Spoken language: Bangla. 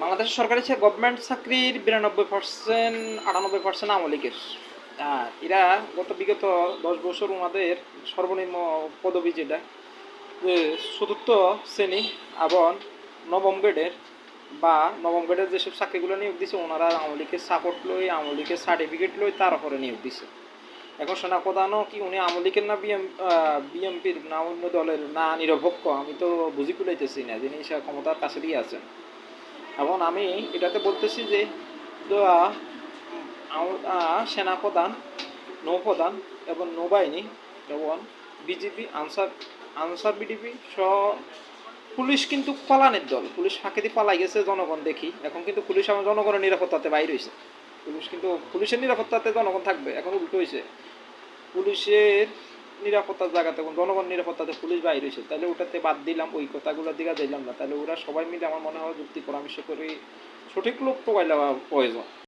বাংলাদেশের সরকারি গভর্নমেন্ট চাকরির 92% 98% আওয়ামী লীগের। আর এরা বিগত 10 বছর ওনাদের সর্বনিম্ন পদবি যেটা যে চতুর্থ শ্রেণী এবং নবম গ্রেডের বা নবম গ্রেডের যেসব চাকরিগুলো নিয়োগ দিছে ওনারা আওয়ামী লীগের সাপোর্ট লই, আওয়ামী লীগের সার্টিফিকেট লই, তারপরে নিয়োগ দিছে। এখন শোনা প্রধানও কি উনি আওয়ামী লীগের না বিএমপির না অন্য দলের না নিরপেক্ষ, আমি তো বুঝি কুলাইতেছি না, যিনি ক্ষমতার কাছে দিয়ে আছেন। এখন আমি এটাতে বলতেছি যে সেনাপ্রধান, নৌপ্রধান এবং নৌবাহিনী এবং বিজেপি, আনসার বিডিপি পুলিশ কিন্তু পালানের দল। পুলিশ ফাঁকে দিয়ে পালাই গেছে, জনগণ দেখি। এখন কিন্তু পুলিশ আমার জনগণের নিরাপত্তাতে বাইরে হয়েছে। পুলিশের নিরাপত্তাতে জনগণ থাকবে, এখন উল্টো হয়েছে। পুলিশের নিরাপত্তার জায়গাতে এখন জনগণ নিরাপত্তাতে পুলিশ বাইরে হয়েছে। তাহলে ওটাতে বাদ দিলাম, ওই কথাগুলোর দিকে দিলাম না। তাহলে ওরা সবাই মিলে আমার মনে হয় যুক্তি পরামর্শ করে সঠিক লোক প্রোভাইড প্রয়োজন।